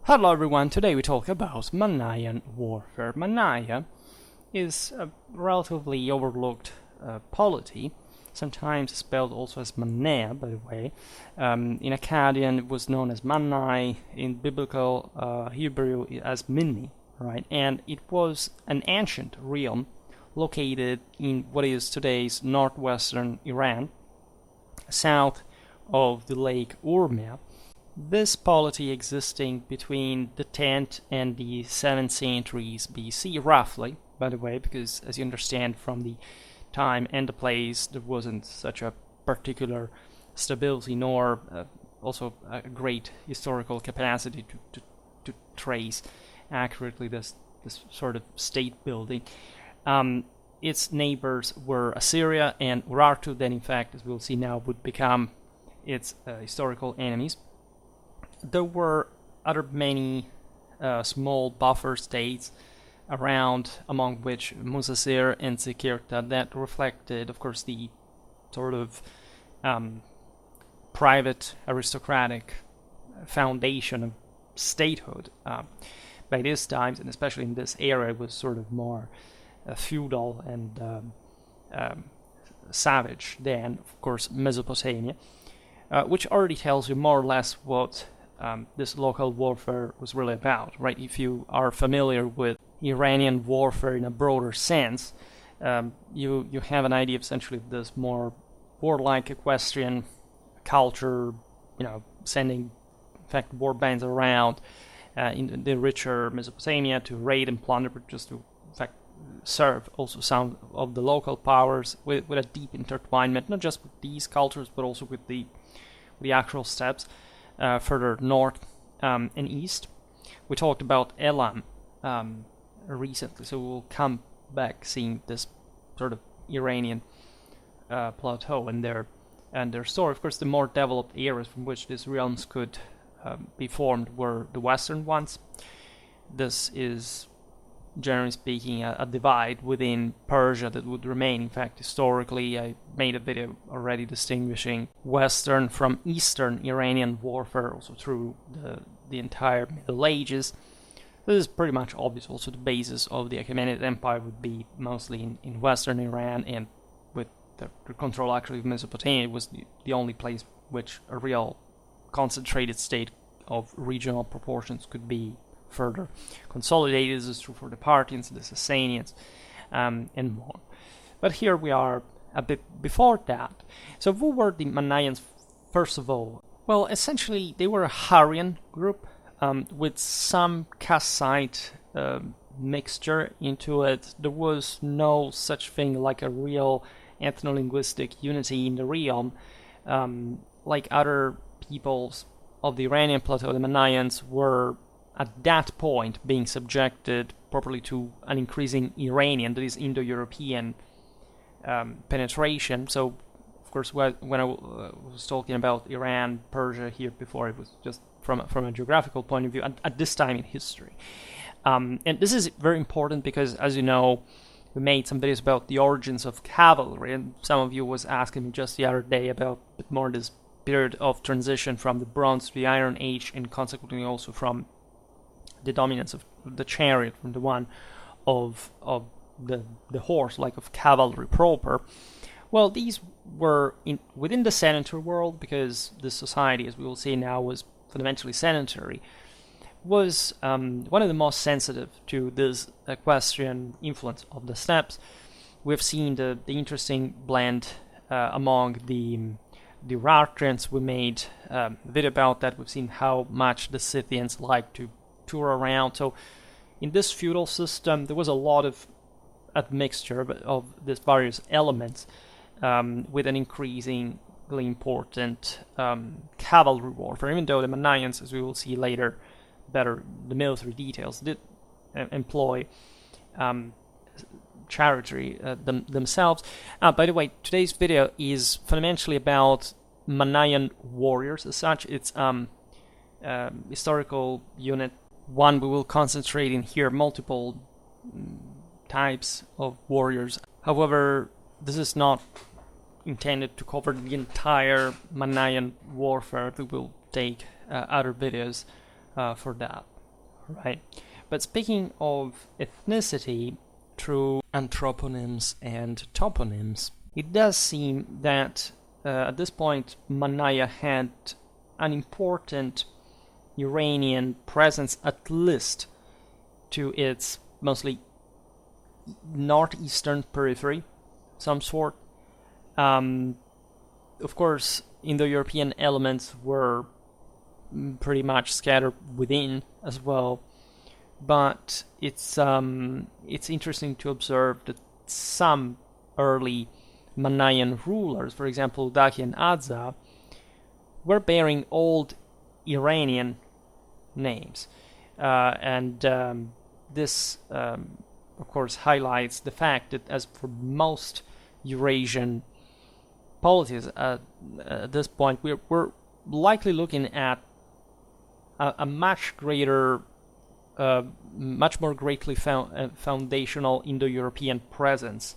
Hello everyone, today we talk about Manayan warfare. Manaya is a relatively overlooked polity, sometimes spelled also as Manaya, by the way. In Akkadian it was known as Manai, in biblical Hebrew as Minni, right? And it was an ancient realm located in what is today's northwestern Iran, south of the lake Urmia. This polity existing between the 10th and the 7th centuries BC, roughly, by the way, because as you understand from the time and the place, there wasn't such a particular stability nor also a great historical capacity to trace accurately this sort of state building. Its neighbors were Assyria and Urartu, that in fact, as we'll see now, would become its historical enemies. There were other many small buffer states around, among which Musasir and Sikirta, that reflected, of course, the sort of private aristocratic foundation of statehood. By these times, and especially in this era, it was sort of more feudal and savage than, of course, Mesopotamia, which already tells you more or less what this local warfare was really about, right? If you are familiar with Iranian warfare in a broader sense, you have an idea essentially of this more warlike equestrian culture, sending, in fact, war bands around in the richer Mesopotamia to raid and plunder, but just to, in fact, serve also some of the local powers with a deep intertwinement, not just with these cultures, but also with the actual steppes. Further north and east. We talked about Elam recently, so we'll come back seeing this sort of Iranian plateau and their story. Of course, the more developed areas from which these realms could be formed were the western ones. This is, generally speaking, a divide within Persia that would remain. In fact, historically, I made a video already distinguishing Western from Eastern Iranian warfare, also through the entire Middle Ages. This is pretty much obvious. Also, the basis of the Achaemenid Empire would be mostly in Western Iran, and with the control actually of Mesopotamia, it was the only place which a real concentrated state of regional proportions could be further consolidated. This is true for the Parthians, the Sasanians, and more. But here we are a bit before that. So who were the Manayans, first of all? Well, essentially, they were a Hurrian group with some Kassite mixture into it. There was no such thing like a real ethno-linguistic unity in the realm. Like other peoples of the Iranian plateau, the Manayans were at that point being subjected properly to an increasing Iranian, that is Indo-European penetration. So, of course, when I was talking about Iran, Persia here before, it was just from a geographical point of view at this time in history. And this is very important because, as you know, we made some videos about the origins of cavalry, and some of you was asking me just the other day about a bit more this period of transition from the Bronze to the Iron Age, and consequently also from the dominance of the chariot from the one of the horse, like of cavalry proper. Well, these were within the sedentary world, because the society, as we will see now, was fundamentally sedentary, was one of the most sensitive to this equestrian influence of the steppes. We've seen the interesting blend among the Urartians. We made a video about that. We've seen how much the Scythians like to tour around. So in this feudal system, there was a lot of admixture of these various elements, with an increasingly important cavalry warfare, even though the Manayans, as we will see later, better the military details, did employ chariotry themselves. By the way, today's video is fundamentally about Manayan warriors as such. It's historical unit. One, we will concentrate in here multiple types of warriors. However, this is not intended to cover the entire Manayan warfare. We will take other videos for that. right? But speaking of ethnicity through anthroponyms and toponyms, it does seem that at this point Manaya had an important Iranian presence, at least to its mostly northeastern periphery, some sort. Of course, Indo-European elements were pretty much scattered within as well, but it's interesting to observe that some early Manayan rulers, for example Daki and Adza, were bearing old Iranian names, and this of course highlights the fact that, as for most Eurasian polities at this point, we're likely looking at a much greater, much more greatly foundational Indo-European presence,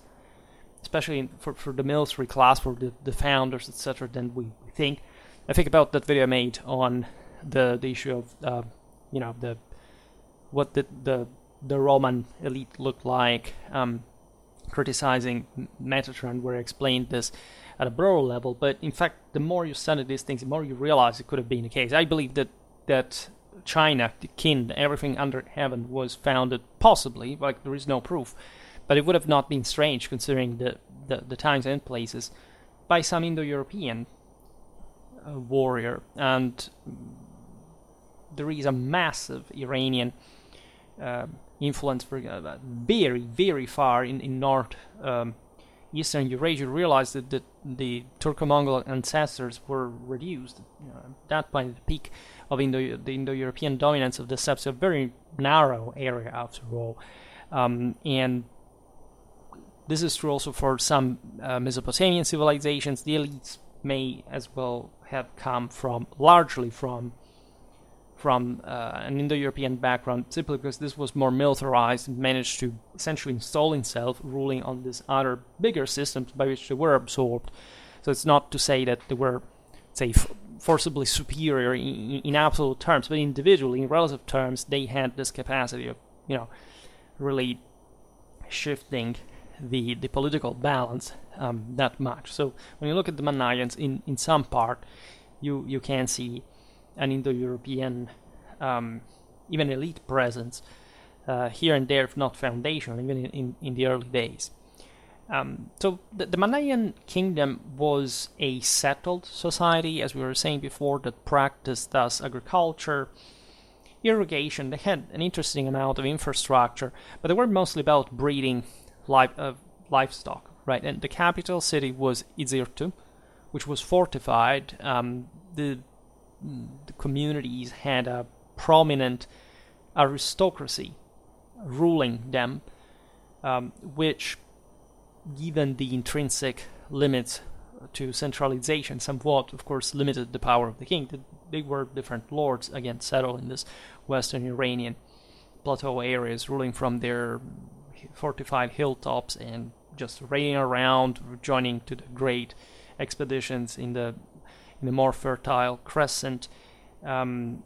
especially for the military class, for the founders, etc., than we think. I think about that video I made on the issue of what the Roman elite looked like, criticizing Metatron, where I explained this at a broader level. But in fact, the more you study these things, the more you realize it could have been the case. I believe that China, the Kind, everything under heaven was founded, possibly, like there is no proof, but it would have not been strange considering the times and places, by some Indo-European warrior. And there is a massive Iranian influence for very, very far in north eastern Eurasia. Realized that the Turco-Mongol ancestors were reduced. At that point, the peak of the Indo-European dominance of the steppes, a very narrow area after all. And this is true also for some Mesopotamian civilizations. The elites may as well have come largely from an Indo-European background, simply because this was more militarized and managed to essentially install itself, ruling on these other bigger systems by which they were absorbed. So it's not to say that they were, say, forcibly superior in absolute terms, but individually, in relative terms, they had this capacity of, really shifting the political balance that much. So when you look at the Manayans, in some part, you can see an Indo-European, even elite presence here and there, if not foundational, even in the early days. So the Manayan kingdom was a settled society, as we were saying before, that practiced thus agriculture, irrigation. They had an interesting amount of infrastructure, but they were mostly about breeding livestock, right? And the capital city was Izirtu, which was fortified. The communities had a prominent aristocracy ruling them, which, given the intrinsic limits to centralization, somewhat, of course, limited the power of the king. They were different lords, again, settled in this western Iranian plateau areas, ruling from their fortified hilltops and just reigning around, joining to the great expeditions in the more fertile crescent, and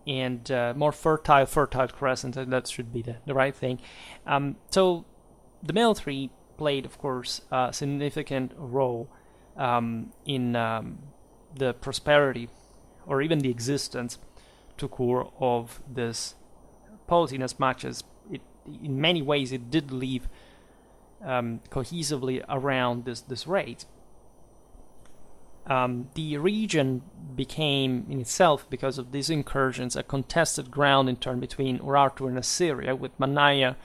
more fertile crescent, and that should be the right thing. So the military played, of course, a significant role in the prosperity, or even the existence, to core of this polity, in as much as it, in many ways, it did live cohesively around this raid. The region became, in itself, because of these incursions, a contested ground in turn between Urartu and Assyria, with Manaya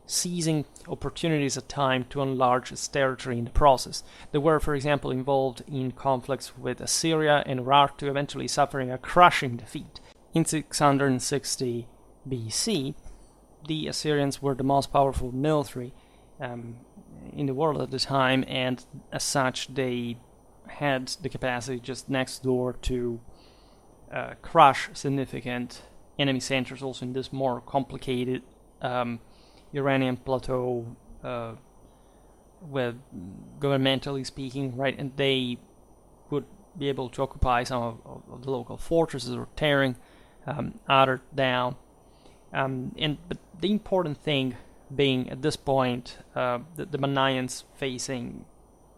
seizing opportunities at time to enlarge its territory in the process. They were, for example, involved in conflicts with Assyria and Urartu, eventually suffering a crushing defeat. In 660 BC, the Assyrians were the most powerful military in the world at the time, and as such they had the capacity just next door to crush significant enemy centers, also in this more complicated Iranian plateau, with governmentally speaking, right? And they would be able to occupy some of the local fortresses, or tearing others down. But the important thing being at this point, the Manayans facing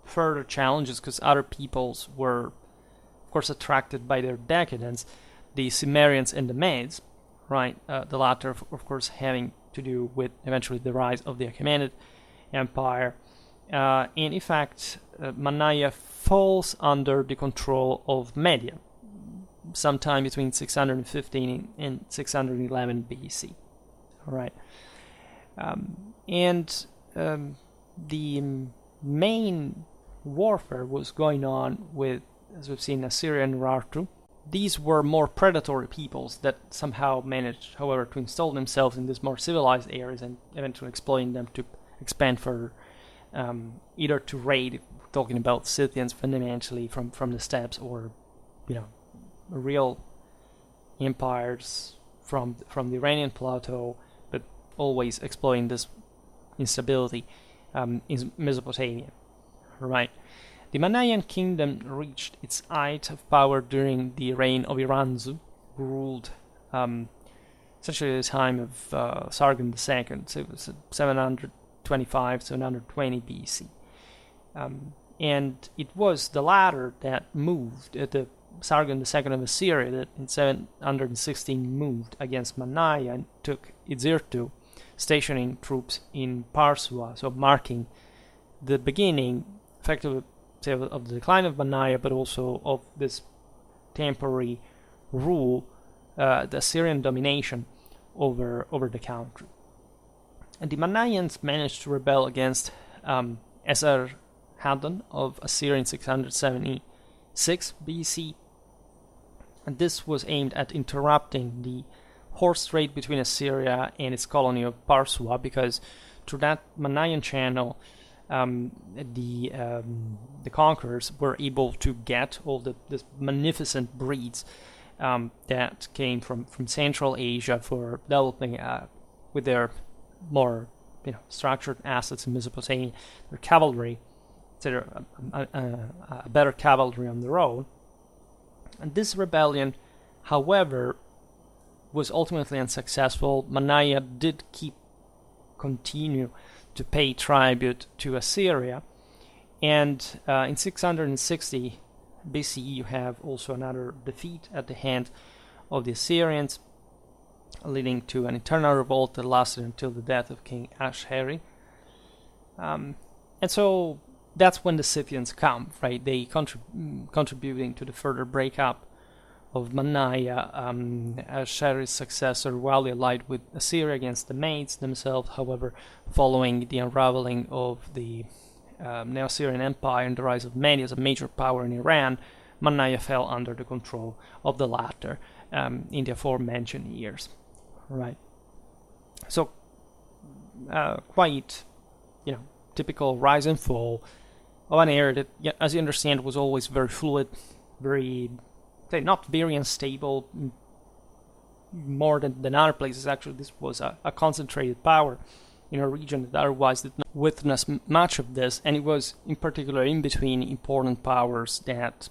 further challenges because other peoples were, of course, attracted by their decadence, the Cimmerians and the Medes, right? The latter, of course, having to do with eventually the rise of the Achaemenid Empire. And in fact, Manaya falls under the control of Media sometime between 615 and 611 BC. All right. The main warfare was going on with, as we've seen, Assyria and Urartu. These were more predatory peoples that somehow managed, however, to install themselves in these more civilized areas and eventually exploiting them to expand further, either to raid, talking about Scythians fundamentally from the steppes, or, real empires from the Iranian plateau, but always exploiting this instability in Mesopotamia, right? The Manayan kingdom reached its height of power during the reign of Iranzu, who ruled essentially at the time of Sargon II, so it was 725, 720 BC. And it was the latter that moved, the Sargon II of Assyria, that in 716 moved against Manaya and took Izirtu, stationing troops in Parsua, so marking the beginning, effectively, of the decline of Manaya, but also of this temporary rule, the Assyrian domination over the country. And the Manayans managed to rebel against Esarhaddon of Assyria in 676 BC, and this was aimed at interrupting the horse trade between Assyria and its colony of Parsua, because through that Manayan channel, the conquerors were able to get all this magnificent breeds that came from Central Asia for developing with their more structured assets in Mesopotamia, their cavalry, etc., a better cavalry on their own. And this rebellion, however, was ultimately unsuccessful. Manaya did continue to pay tribute to Assyria, and in 660 BCE you have also another defeat at the hand of the Assyrians, leading to an internal revolt that lasted until the death of King Asheri. And so that's when the Scythians come, right? They contributing to the further breakup of Manaya, Asheri's successor, while allied with Assyria against the Medes themselves. However, following the unraveling of the Neo-Assyrian Empire and the rise of Media as a major power in Iran, Manaya fell under the control of the latter in the aforementioned years. Right. So, quite, typical rise and fall of an area that, as you understand, was always very fluid, very, not very unstable, more than other places. Actually, this was a concentrated power in a region that otherwise did not witness much of this, and it was in particular in between important powers that,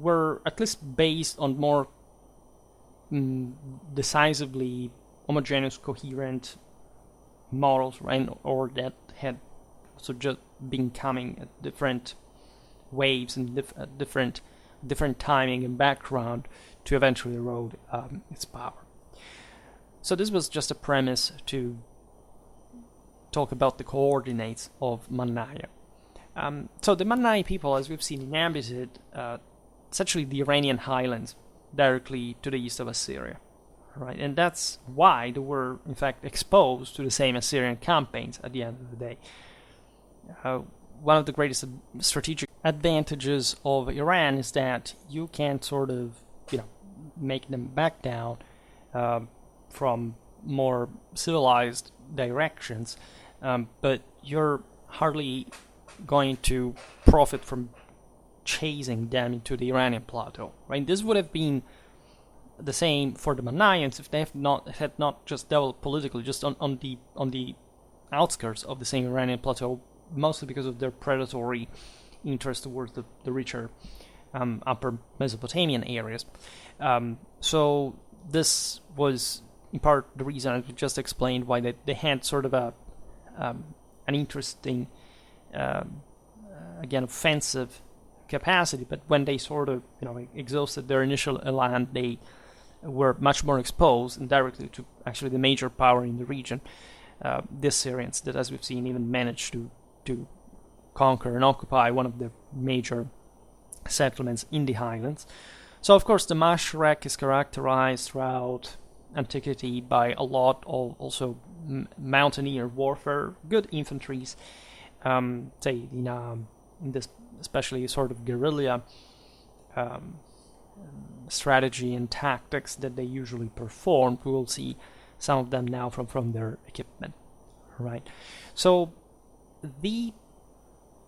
were at least based on more decisively homogeneous, coherent models, right? Or that had also just been coming at different waves and different timing and background to eventually erode its power. So this was just a premise to talk about the coordinates of Manaya. So the Manaya people, as we've seen, inhabited essentially the Iranian highlands directly to the east of Assyria, right? And that's why they were, in fact, exposed to the same Assyrian campaigns at the end of the day. One of the greatest strategic advantages of Iran is that you can sort of, make them back down from more civilized directions, but you're hardly going to profit from chasing them into the Iranian plateau, right? This would have been the same for the Manayans if they had not just developed politically just on the outskirts of the same Iranian plateau, mostly because of their predatory interest towards the richer upper Mesopotamian areas. So this was in part the reason I just explained why they had sort of an interesting, again, offensive capacity. But when they sort of exhausted their initial elan, they were much more exposed indirectly to actually the major power in the region, the Assyrians, that, as we've seen, even managed to conquer and occupy one of the major settlements in the highlands. So, of course, the Mashrek is characterized throughout antiquity by a lot of also mountaineer warfare, good infantries, say in this especially sort of guerrilla strategy and tactics that they usually perform. We will see some of them now from their equipment, right? So the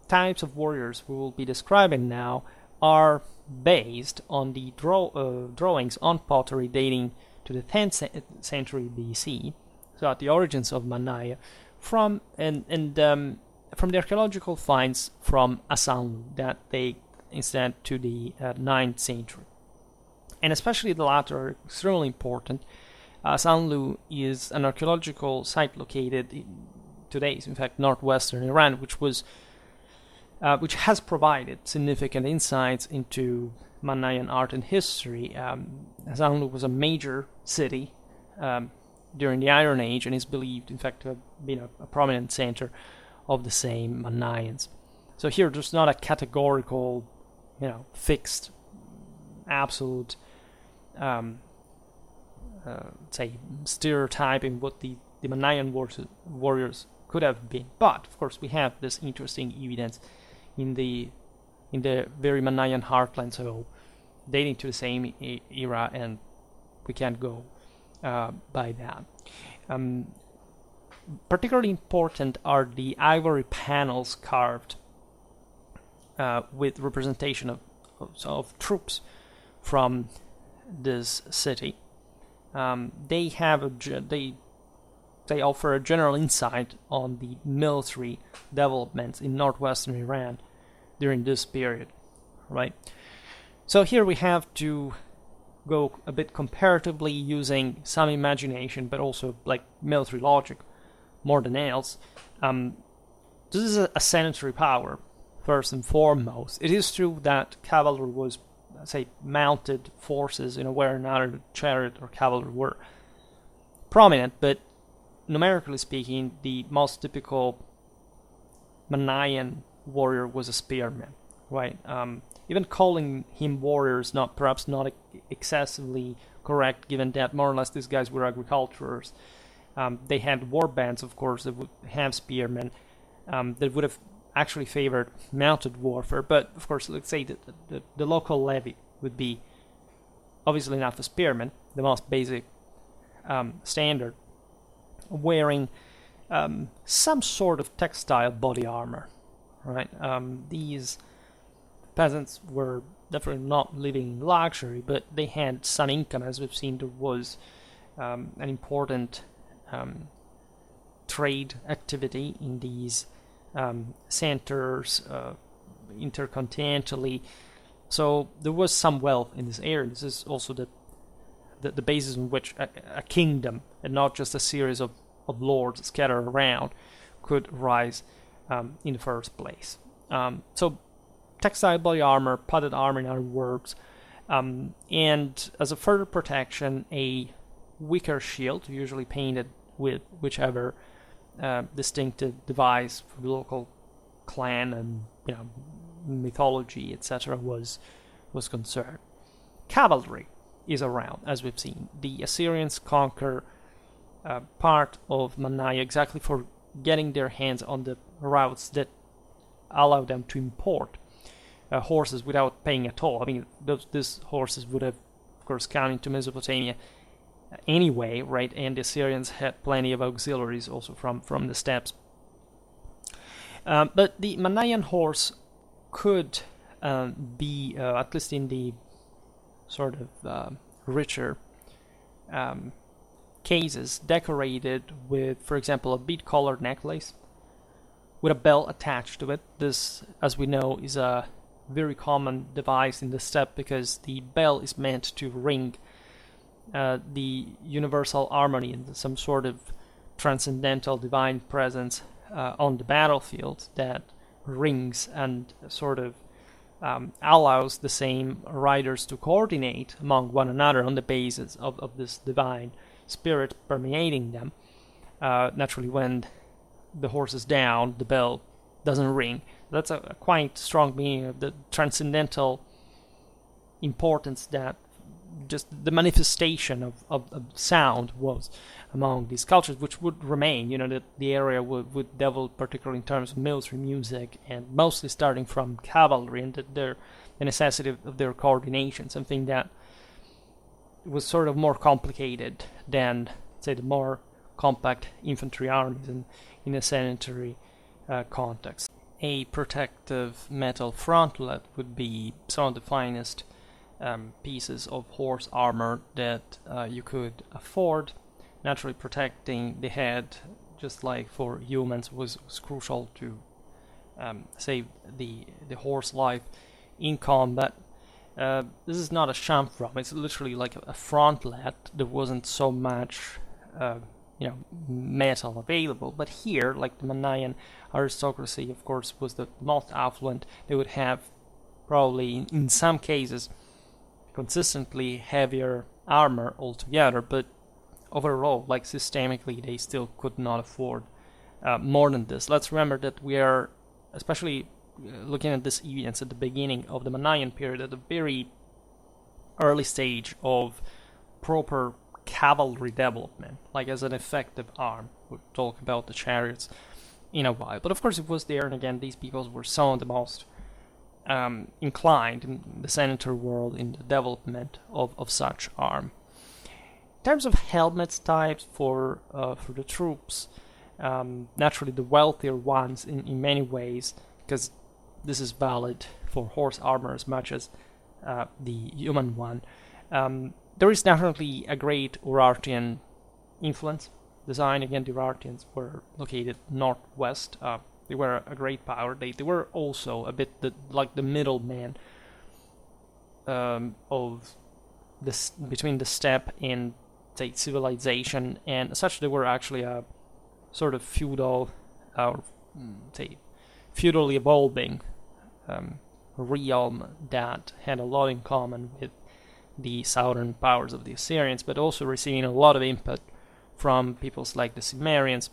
types of warriors we will be describing now are based on the drawings on pottery dating to the 10th century BC, so at the origins of Manaya, from the archaeological finds from Asanlu that date instead to the 9th century. And especially the latter are extremely important. Asanlu is an archaeological site located in today's, in fact, northwestern Iran, which has provided significant insights into Manayan art and history. Asanlu was a major city during the Iron Age and is believed, in fact, to have been a prominent center of the same Manayans. So here, there's not a categorical, fixed, absolute, say, stereotyping what the Manayan warriors could have been. But of course, we have this interesting evidence in the very Manayan heartland, so dating to the same era, and we can't go by that. Particularly important are the ivory panels carved with representation of troops from this city. They offer a general insight on the military developments in northwestern Iran during this period, right? So here we have to go a bit comparatively using some imagination, but also like military logic more than else. This is a sanitary power, first and foremost. It is true that cavalry was, say, mounted forces in a way or another. Chariot or cavalry were prominent, but numerically speaking, the most typical Manayan warrior was a spearman, right? Even calling him warrior is perhaps not excessively correct, given that more or less these guys were agriculturers. They had war bands, of course, that would have spearmen that would have actually favored mounted warfare. But of course, let's say that the local levy would be obviously not the spearmen, the most basic standard, wearing some sort of textile body armor, right? These peasants were definitely not living in luxury, but they had some income. As we've seen, there was an important trade activity in these centers intercontinentally. So there was some wealth in this area. This is also the basis on which a kingdom, and not just a series of lords scattered around, could rise in the first place. So textile body armor, potted armor in other words, and as a further protection, a wicker shield, usually painted with whichever distinctive device for the local clan and mythology, etc., was concerned. Cavalry is around, as we've seen. The Assyrians conquer part of Manaya exactly for getting their hands on the routes that allow them to import horses without paying at all. I mean, these horses would have, of course, come into Mesopotamia anyway, right? And the Assyrians had plenty of auxiliaries also from the steppes. But the Manayan horse could be, at least in the sort of richer cases, decorated with, for example, a bead-colored necklace with a bell attached to it. This, as we know, is a very common device in the steppe because the bell is meant to ring the universal harmony and some sort of transcendental divine presence on the battlefield that rings and sort of allows the same riders to coordinate among one another on the basis of this divine spirit permeating them. Naturally, when the horse is down, the bell doesn't ring. That's a quite strong meaning of the transcendental importance that just the manifestation of sound was among these cultures, which would remain. That the area would develop, particularly in terms of military music, and mostly starting from cavalry and the necessity of their coordination, something that was sort of more complicated than, say, the more compact infantry armies in a sedentary context. A protective metal frontlet would be some of the finest pieces of horse armor that you could afford. Naturally, protecting the head, just like for humans, was crucial to save the horse life in combat. This is not a chamfram, it's literally like a frontlet. There wasn't so much metal available, but here, like the Manayan aristocracy, of course, was the most affluent. They would have probably, in some cases, consistently heavier armor altogether, but overall, like systemically, they still could not afford more than this. Let's remember that we are, especially looking at this evidence at the beginning of the Manayan period, at the very early stage of proper cavalry development, like as an effective arm. We'll talk about the chariots in a while, but of course it was there, and again, these peoples were some of the most inclined in the senator world in the development of such arm. In terms of helmets types for the troops, naturally the wealthier ones in many ways, because this is valid for horse armor as much as the human one. There is definitely a great Urartian influence. Design, again, the Urartians were located northwest. They were a great power. They were also a bit like the middleman of this between the steppe and, say, civilization, and as such they were actually a sort of feudal, or say, feudally evolving realm that had a lot in common with the southern powers of the Assyrians, but also receiving a lot of input from peoples like the Cimmerians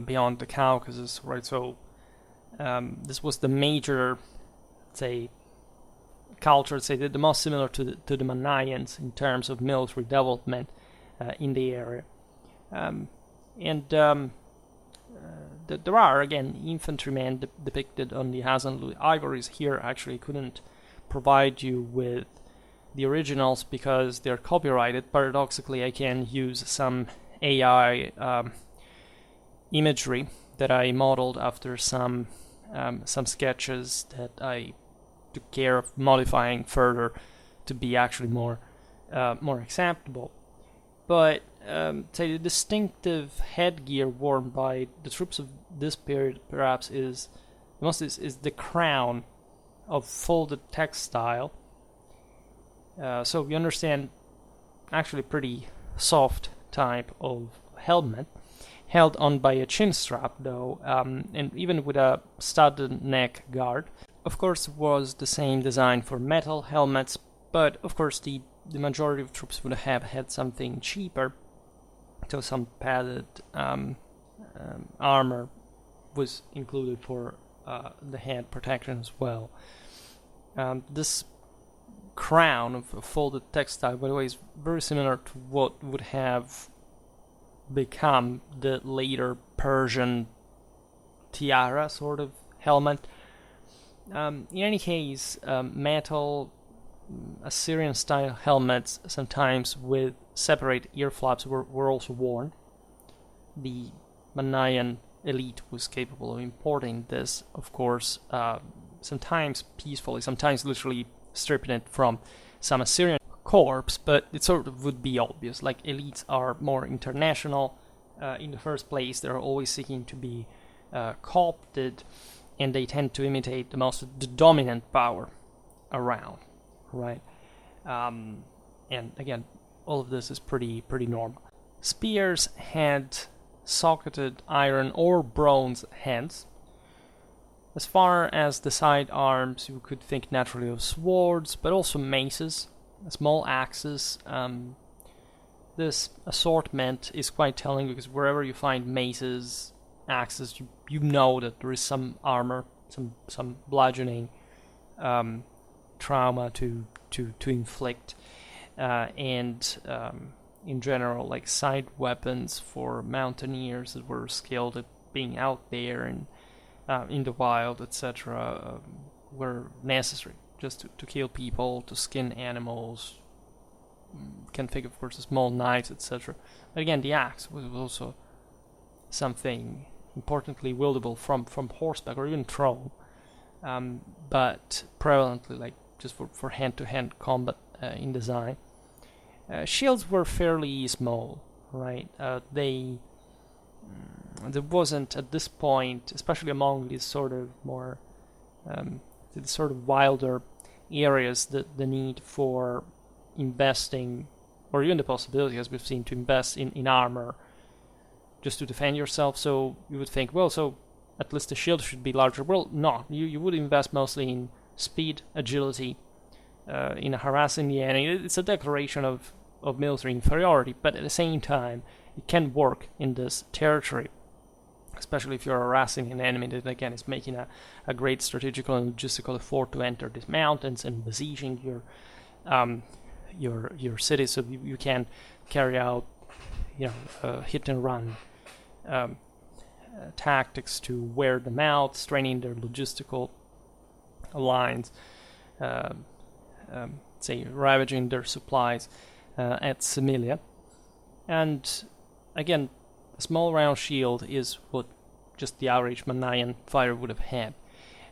beyond the Caucasus, right? So this was the major, say, culture, say, the most similar to the Manayans in terms of military development in the area. There are, again, infantrymen depicted on the Hasan ivories. Here actually couldn't provide you with the originals because they're copyrighted. Paradoxically, I can use some AI imagery that I modeled after some sketches that I took care of modifying further to be actually more acceptable. But say the distinctive headgear worn by the troops of this period perhaps is the crown of folded textile. So you understand, actually pretty soft type of helmet, held on by a chin strap though, and even with a studded neck guard. Of course, it was the same design for metal helmets, but of course the majority of troops would have had something cheaper, so some padded armor was included for the head protection as well. This crown of folded textile, by the way, is very similar to what would have become the later Persian tiara sort of helmet. In any case, metal Assyrian-style helmets, sometimes with separate ear flaps, were also worn. The Manayan elite was capable of importing this, of course, sometimes peacefully, sometimes literally stripping it from some Assyrian corpse, but it sort of would be obvious. Like, elites are more international in the first place. They're always seeking to be co-opted, and they tend to imitate the dominant power around, right? And again, all of this is pretty normal. Spears had socketed iron or bronze heads. As far as the sidearms, you could think naturally of swords, but also maces, small axes. This assortment is quite telling because wherever you find maces, axes, you know that there is some armor, some bludgeoning trauma to inflict, and in general, like side weapons for mountaineers that were skilled at being out there and in the wild, etc., were necessary just to kill people, to skin animals. Can think, of course, of small knives, etc. But again, the axe was also something importantly wieldable from horseback or even thrown, but prevalently like just for hand-to-hand combat in design. Shields were fairly small, right? There wasn't at this point, especially among these sort of more the sort of wilder areas, the need for investing, or even the possibility, as we've seen, to invest in armor just to defend yourself. So you would think, well, so at least the shield should be larger. Well, no, you would invest mostly in speed, agility, in harassing the enemy. It's a declaration of military inferiority, but at the same time, it can work in this territory, especially if you're harassing an enemy that, again, is making a great strategical and logistical effort to enter these mountains and besieging your city, so you can carry out, hit and run tactics to wear them out, straining their logistical lines, say ravaging their supplies at Similia. And again, a small round shield is what just the average Manayan fighter would have had.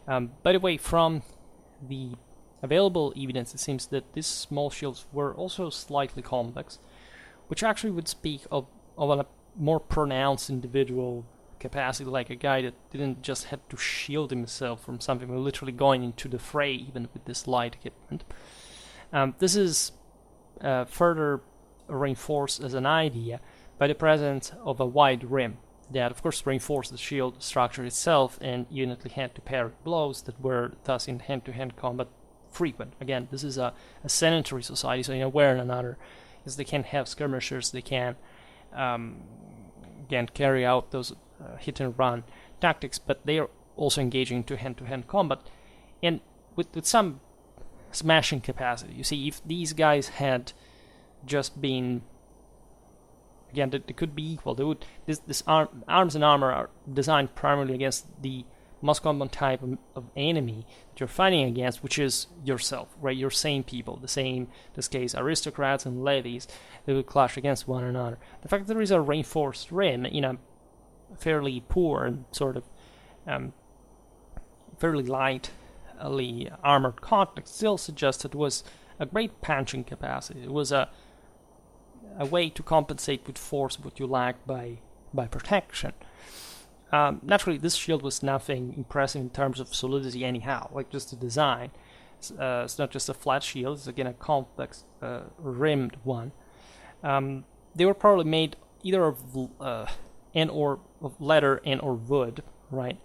By the way, from the available evidence, it seems that these small shields were also slightly convex, which actually would speak of a more pronounced individual capacity, like a guy that didn't just have to shield himself from something, but literally going into the fray even with this light equipment. This is further reinforced as an idea by the presence of a wide rim that, of course, reinforced the shield structure itself and unitly had to parry blows that were thus in hand-to-hand combat frequent. Again, this is a sedentary society, so in a way or another, is they can have skirmishers, they can again carry out those hit and run tactics, but they are also engaging to hand combat, and with some smashing capacity. You see, if these guys had just been, again, they could be equal. They would arms and armor are designed primarily against the most common type of enemy that you're fighting against, which is yourself, right? Your same people, the same, in this case, aristocrats and levies, they will clash against one another. The fact that there is a reinforced rim in a fairly poor and sort of fairly lightly armored context still suggests that it was a great punching capacity. It was a way to compensate with force what you lacked by protection. Naturally, this shield was nothing impressive in terms of solidity anyhow, like just the design. It's not just a flat shield, it's again a complex rimmed one. They were probably made either of leather and or wood, right?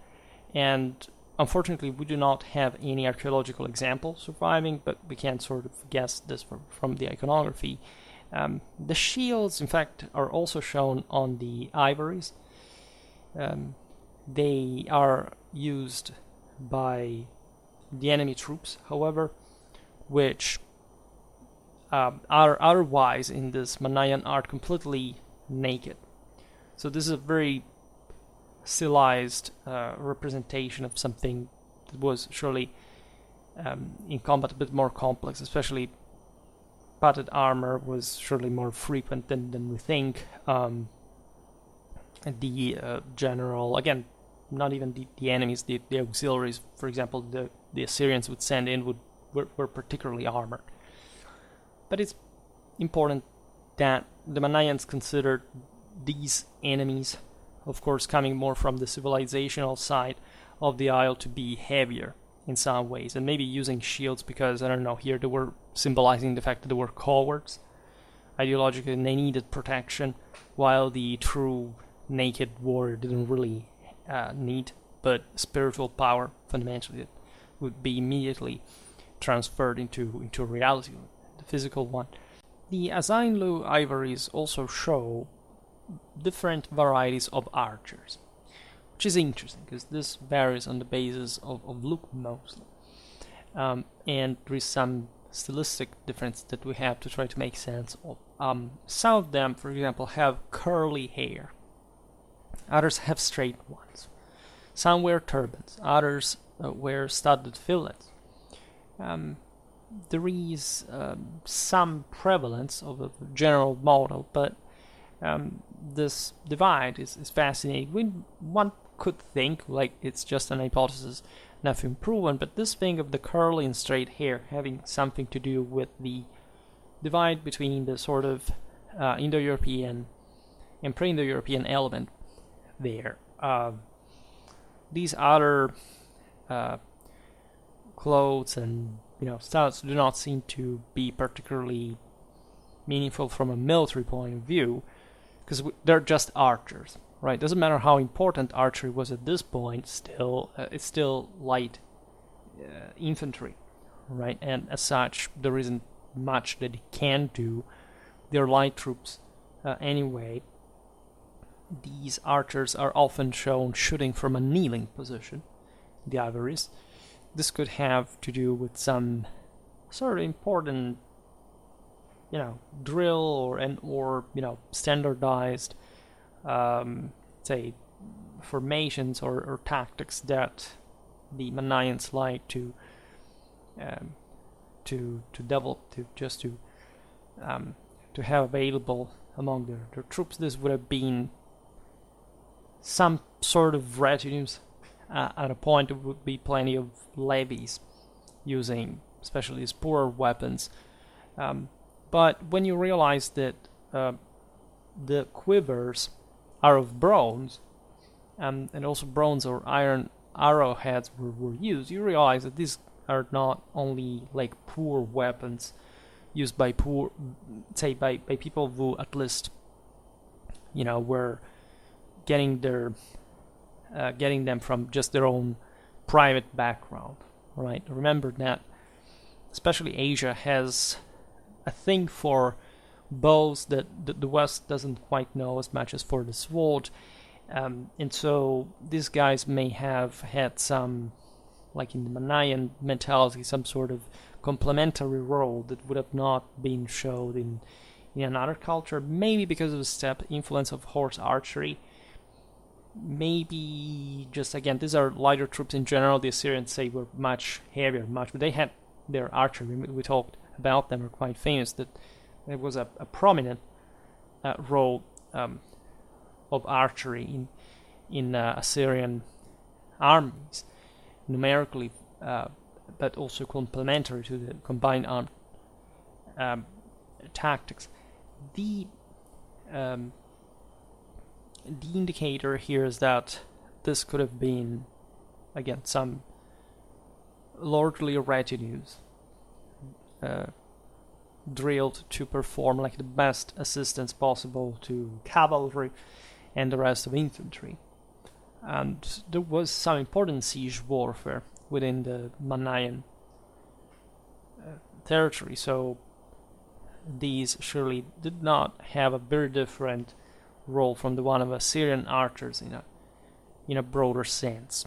And unfortunately, we do not have any archaeological example surviving, but we can sort of guess this from the iconography. The shields, in fact, are also shown on the ivories. They are used by the enemy troops, however, which are otherwise in this Manayan art completely naked. So this is a very stylized representation of something that was surely in combat a bit more complex, especially padded armor was surely more frequent than we think. The general, again, not even the enemies, the auxiliaries, for example, the Assyrians would send in were particularly armored. But it's important that the Manayans considered these enemies, of course coming more from the civilizational side of the isle, to be heavier in some ways, and maybe using shields because, I don't know, here they were symbolizing the fact that they were cowards. ideologically they needed protection, while the true naked warrior didn't really need, but spiritual power fundamentally would be immediately transferred into reality, the physical one. The Asainlu ivories also show different varieties of archers, which is interesting because this varies on the basis of look mostly. And there is some stylistic difference that we have to try to make sense of. Some of them, for example, have curly hair. Others have straight ones. Some wear turbans. Others wear studded fillets. There is some prevalence of a general model, but this divide is fascinating. One could think like it's just an hypothesis, nothing proven, but this thing of the curly and straight hair having something to do with the divide between the sort of Indo-European and pre-Indo-European element there. These other clothes and styles do not seem to be particularly meaningful from a military point of view, because they're just archers, right? Doesn't matter how important archery was at this point. It's still light infantry, right? And as such, there isn't much that it can do. They're light troops anyway. These archers are often shown shooting from a kneeling position, the ivories. This could have to do with some sort of important, drill or standardized, say, formations or tactics that the Manayans like to develop, to have available among their troops. This would have been some sort of retinues. At a point, there would be plenty of levies using especially these poorer weapons. But when you realize that the quivers are of bronze, and also bronze or iron arrowheads were used, you realize that these are not only like poor weapons used by people who at least were getting them from just their own private background, right? Remember that especially Asia has a thing for bows that the West doesn't quite know as much as for the sword, and so these guys may have had some, like in the Manayan mentality, some sort of complementary role that would have not been showed in another culture, maybe because of the steppe influence of horse archery. Maybe just, again, these are lighter troops in general. The Assyrians, say, were much heavier, but they had their archery. We talked about them, are quite famous, that there was a prominent role of archery in Assyrian armies, numerically, but also complementary to the combined armed tactics. The indicator here is that this could have been, again, some lordly retinues drilled to perform like the best assistance possible to cavalry and the rest of infantry. And there was some important siege warfare within the Manayan territory, so these surely did not have a very different role from the one of Assyrian archers in a broader sense.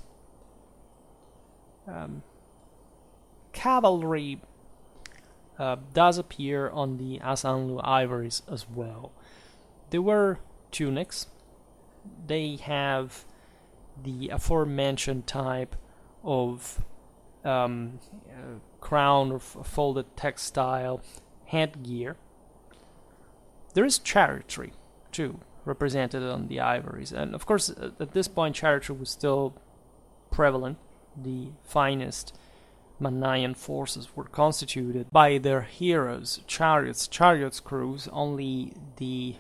Cavalry does appear on the Asainlu ivories as well. They were tunics. They have the aforementioned type of crown or folded textile headgear. There is chariotry too, represented on the ivories, and of course at this point chariotry was still prevalent. The finest Manayan forces were constituted by their heroes, chariot crews. Only the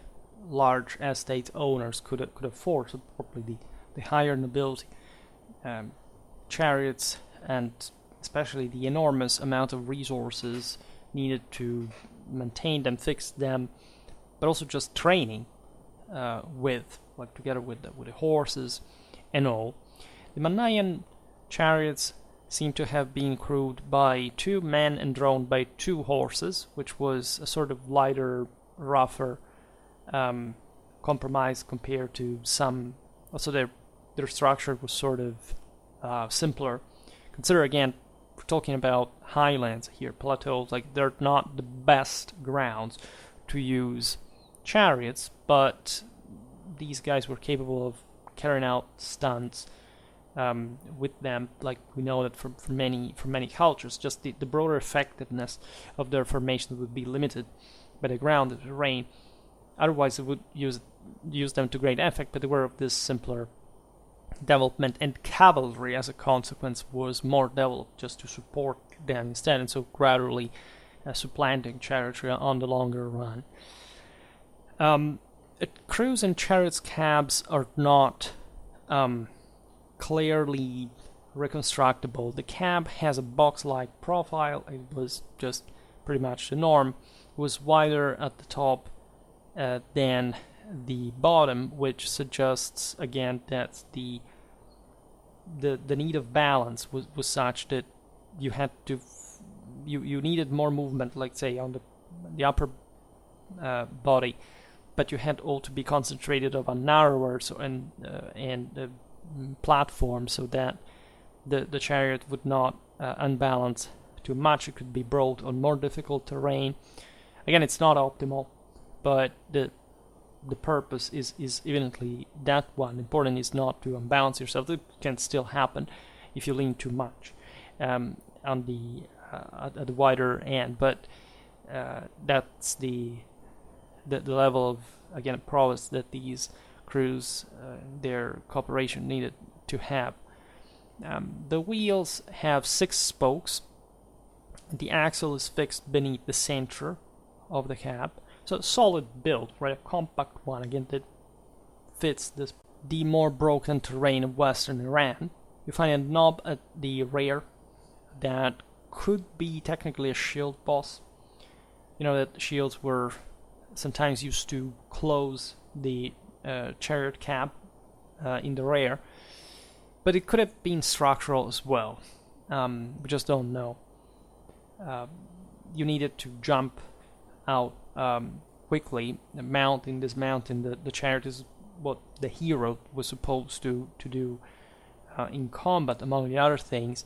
large estate owners could afford, so probably the higher nobility, chariots, and especially the enormous amount of resources needed to maintain them, fix them, but also just training together with the horses and all. The Manayan chariots seem to have been crewed by 2 men and drawn by 2 horses, which was a sort of lighter, rougher compromise compared to some. Also, their structure was sort of simpler. Consider again, we're talking about highlands here, plateaus. Like, they're not the best grounds to use chariots, but these guys were capable of carrying out stunts with them. Like, we know that from many cultures, just the broader effectiveness of their formation would be limited by the ground, the terrain. Otherwise, it would use them to great effect, but they were of this simpler development, and cavalry as a consequence was more developed just to support them instead, and so gradually supplanting chariotry on the longer run. Crews and chariots cabs are not clearly reconstructible. The cab has a box-like profile. It was just pretty much the norm. It was wider at the top than the bottom, which suggests again that the need of balance was such that you had to you needed more movement, like say on the upper body, but you had all to be concentrated on a narrower platform, so that the chariot would not unbalance too much. It could be brought on more difficult terrain. Again, it's not optimal, but the purpose is evidently that one. Important is not to unbalance yourself. It can still happen if you lean too much on the at the wider end, but that's the level of, again, prowess that these crews, their cooperation needed to have. The wheels have 6 spokes. The axle is fixed beneath the center of the cab. So solid build, right? A compact one, again, that fits the more broken terrain of western Iran. You find a knob at the rear that could be technically a shield boss. You know that shields were sometimes used to close the chariot cab in the rear, but it could have been structural as well. We just don't know. You needed to jump out quickly, mounting. The chariot is what the hero was supposed to do in combat, among the other things,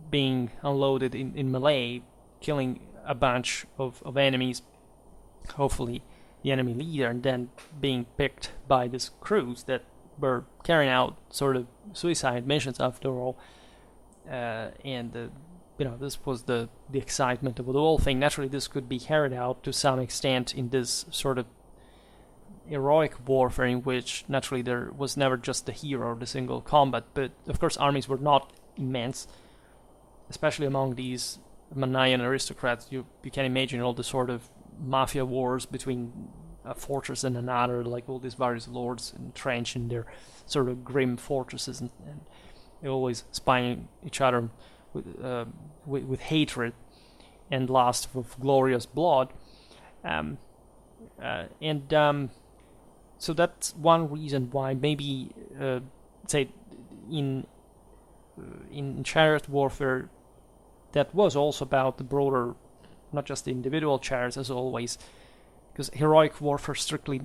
being unloaded in melee, killing a bunch of enemies, hopefully the enemy leader, and then being picked by these crews that were carrying out sort of suicide missions after all, this was the excitement of the whole thing. Naturally, this could be carried out to some extent in this sort of heroic warfare, in which naturally there was never just the hero or the single combat, but of course armies were not immense, especially among these Manayan aristocrats. You can imagine all the sort of mafia wars between a fortress and another, like all these various lords entrenched in their sort of grim fortresses, and they're always spying each other with hatred and lust of glorious blood, so that's one reason why maybe say in chariot warfare that was also about the broader, not just the individual chariots as always, because heroic warfare strictly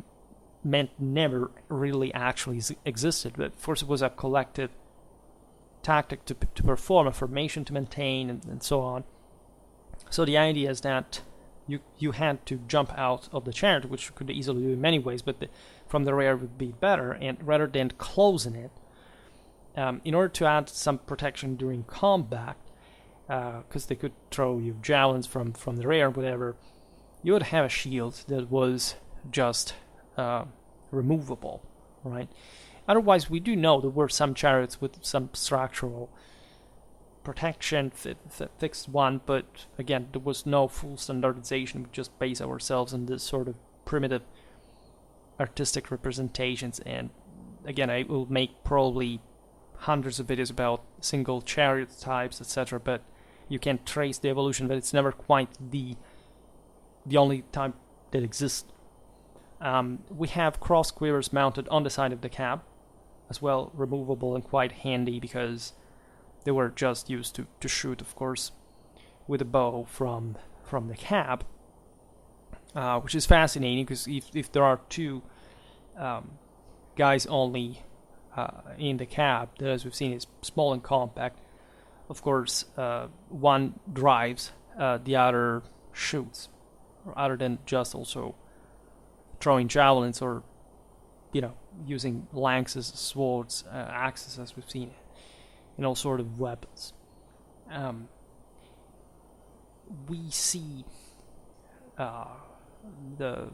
meant never really actually existed, but first it was a collective tactic to perform, a formation to maintain, and so on. So the idea is that you had to jump out of the chariot, which you could easily do in many ways, but from the rear would be better, and rather than closing it, in order to add some protection during combat, because they could throw you javelins from the rear, whatever, you would have a shield that was just removable, right? Otherwise, we do know there were some chariots with some structural protection, fixed one, but again, there was no full standardization. We just base ourselves on this sort of primitive artistic representations, and again, I will make probably hundreds of videos about single chariot types, etc., but you can trace the evolution, but it's never quite the only type that exist. We have cross quivers mounted on the side of the cab, as well, removable and quite handy because they were just used to shoot, of course, with a bow from the cab, which is fascinating because if there are two guys only in the cab, that, as we've seen, is small and compact. Of course, one drives, the other shoots, other than just also throwing javelins or, using lances, swords, axes, as we've seen, and all sort of weapons. We see this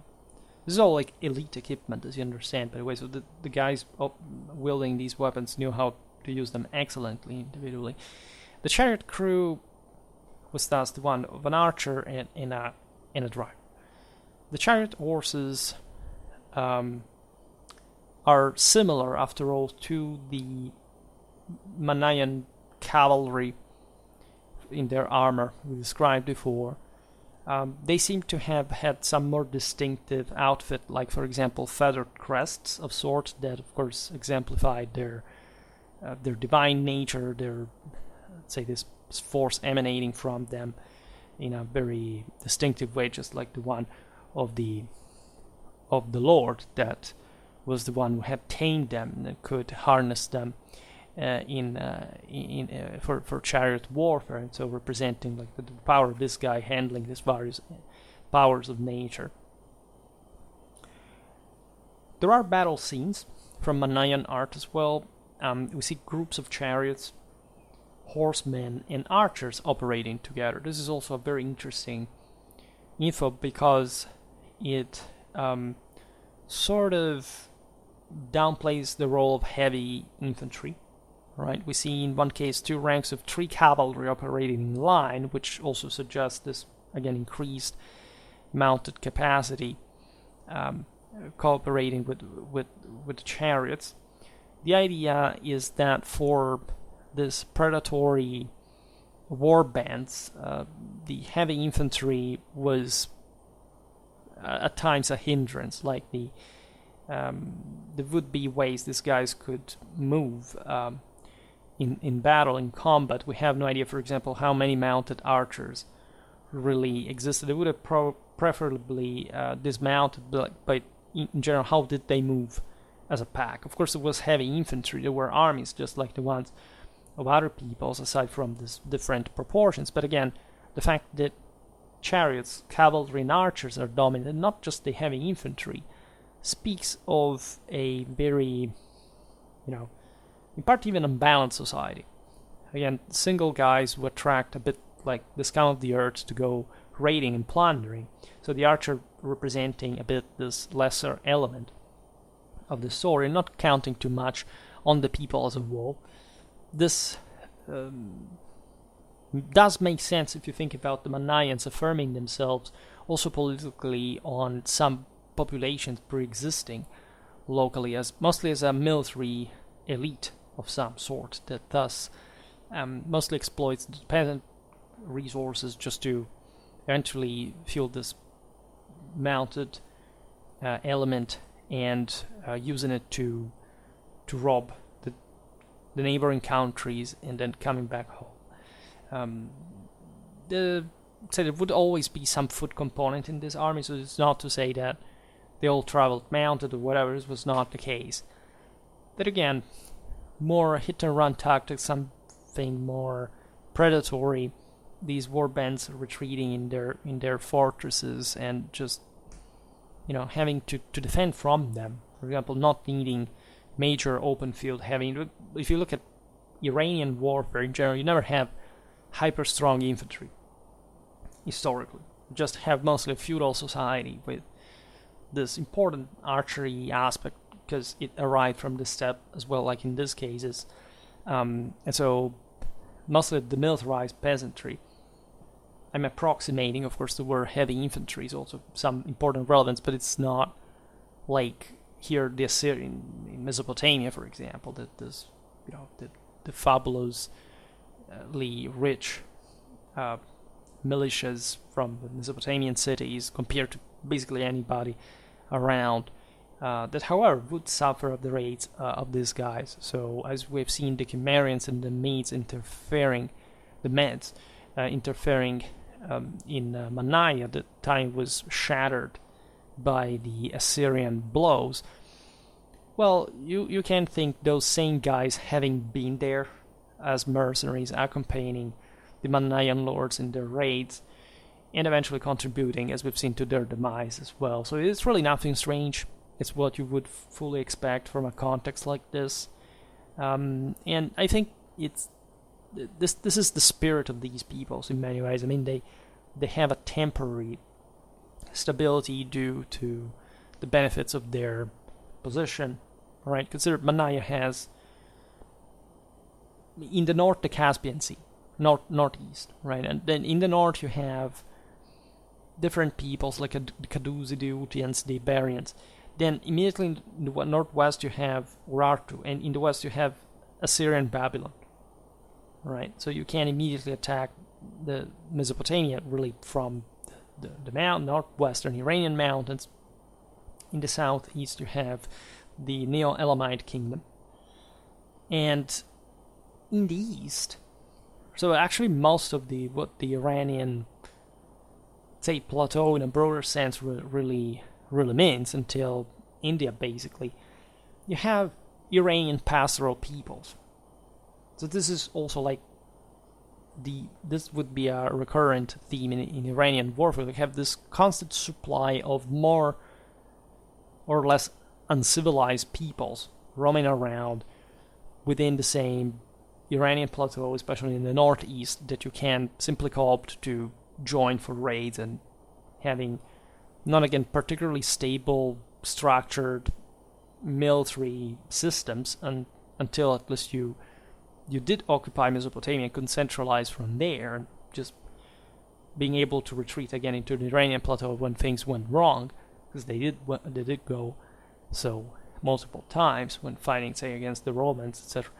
is all like elite equipment, as you understand, by the way. So the guys wielding these weapons knew how to use them excellently individually. The chariot crew was thus the one of an archer and a driver. The chariot horses are similar, after all, to the Manayan cavalry in their armor we described before. They seem to have had some more distinctive outfit, like, for example, feathered crests of sorts that, of course, exemplified their divine nature, their, let's say, this force emanating from them in a very distinctive way, just like the one of the Lord that was the one who had tamed them and could harness them for chariot warfare, and so representing like the power of this guy handling these various powers of nature. There are battle scenes from Manayan art as well. We see groups of chariots, horsemen, and archers operating together. This is also a very interesting info because it sort of downplays the role of heavy infantry. Right, we see in one case 2 ranks of 3 cavalry operating in line, which also suggests this, again, increased mounted capacity, cooperating with the chariots. The idea is that for this predatory war bands, the heavy infantry was at times a hindrance, like the would-be ways these guys could move in battle, in combat. We have no idea, for example, how many mounted archers really existed. They would have preferably dismounted, but in general, how did they move as a pack? Of course, it was heavy infantry. There were armies just like the ones of other peoples, aside from these different proportions. But again, the fact that chariots, cavalry, and archers are dominant, not just the heavy infantry, speaks of a very, in part even unbalanced society. Again, single guys who attract a bit like the scum of the earth to go raiding and plundering. So the archer representing a bit this lesser element of the story, not counting too much on the people as a whole. This does make sense if you think about the Manayans affirming themselves also politically on some populations pre-existing locally, as mostly as a military elite of some sort that thus mostly exploits the peasant resources just to eventually fuel this mounted element and using it to rob the neighboring countries and then coming back home. There would always be some foot component in this army, so it's not to say that they all traveled mounted or whatever. This was not the case. But again, more hit-and-run tactics, something more predatory. These war bands retreating in their fortresses and just having to defend from them. For example, not needing major open field heavy. If you look at Iranian warfare in general, you never have hyper-strong infantry. Historically, you just have mostly a feudal society with this important archery aspect, because it arrived from the steppe as well, like in this cases. And so mostly the militarized peasantry. I'm approximating, of course, there were heavy infantry is also some important relevance, but it's not like here the Assyrian in Mesopotamia, for example, that this, the fabulously rich militias from the Mesopotamian cities compared to basically anybody around, that however would suffer of the raids of these guys. So as we've seen, the Cimmerians and the Medes interfering in Manaya, the time was shattered by the Assyrian blows. Well, you can think those same guys having been there as mercenaries, accompanying the Manayan lords in their raids, and eventually contributing, as we've seen, to their demise as well. So it's really nothing strange. It's what you would fully expect from a context like this. And I think this is the spirit of these peoples in many ways. I mean, they have a temporary stability due to the benefits of their position. Right? Consider Manaya has in the north the Caspian Sea, northeast, right? And then in the north you have different peoples like the Cadusi, the Utians, the Iberians. Then immediately in the northwest you have Urartu, and in the west you have Assyrian Babylon. Right? So you can immediately attack the Mesopotamia really from the northwestern Iranian mountains. In the southeast you have the Neo-Elamite kingdom. And in the east, so actually most of what the Iranian, say, plateau in a broader sense really means, until India basically, you have Iranian pastoral peoples. So this is also like this would be a recurrent theme in Iranian warfare. They have this constant supply of more or less uncivilized peoples roaming around within the same Iranian plateau, especially in the northeast, that you can simply co-opt to join for raids, and having not again particularly stable, structured military systems until at least you did occupy Mesopotamia and couldn't centralize from there, and just being able to retreat again into the Iranian plateau when things went wrong, because they did go so multiple times when fighting, say, against the Romans, etc.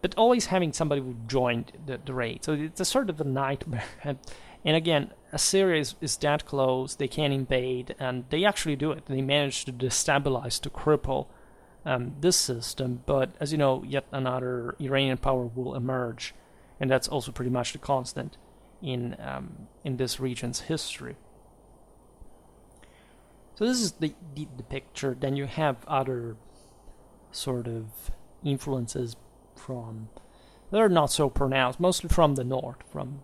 But always having somebody who joined the raid. So it's a sort of a nightmare. And again, Assyria is that close, they can invade, and they actually do it. They manage to destabilize, to cripple this system, but as you know, yet another Iranian power will emerge, and that's also pretty much the constant in this region's history. So this is the picture. Then you have other sort of influences that are not so pronounced, mostly from the north, from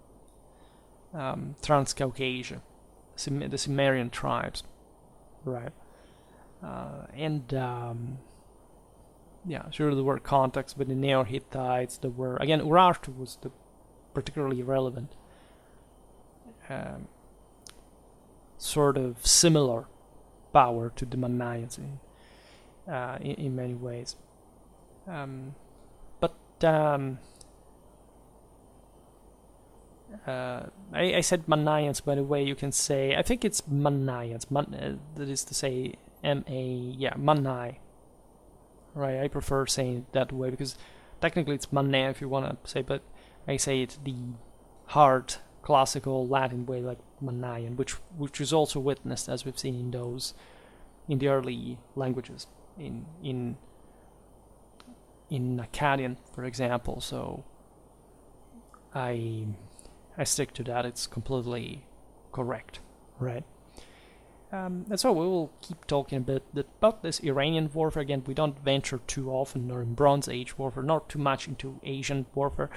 Transcaucasia, the Cimmerian tribes, right? Sure, there were contacts with the Neo-Hittites. There were, again, Urartu was the particularly relevant, sort of similar power to the Manayans in many ways. I said Manayans, by the way. You can say, I think it's Manayans, that is to say Manai. Right, I prefer saying it that way, because technically it's Manaya if you want to say, but I say it the hard classical Latin way, like Manayan, which is also witnessed, as we've seen in the early languages, in Akkadian, for example. So I stick to that. It's completely correct, right? And so we will keep talking a bit about this Iranian warfare. Again, we don't venture too often, or in Bronze Age warfare, not too much into Asian warfare,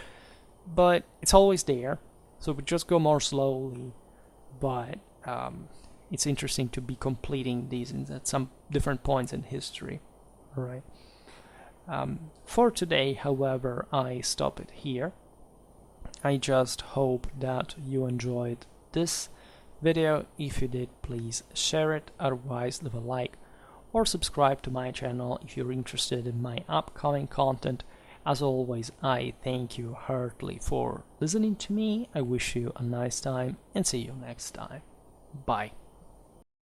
but it's always there. So we just go more slowly, but it's interesting to be completing these at some different points in history, right? For today, however, I stop it here. I just hope that you enjoyed this video. If you did, please share it. Otherwise, leave a like or subscribe to my channel if you're interested in my upcoming content. As always, I thank you heartily for listening to me. I wish you a nice time and see you next time. Bye.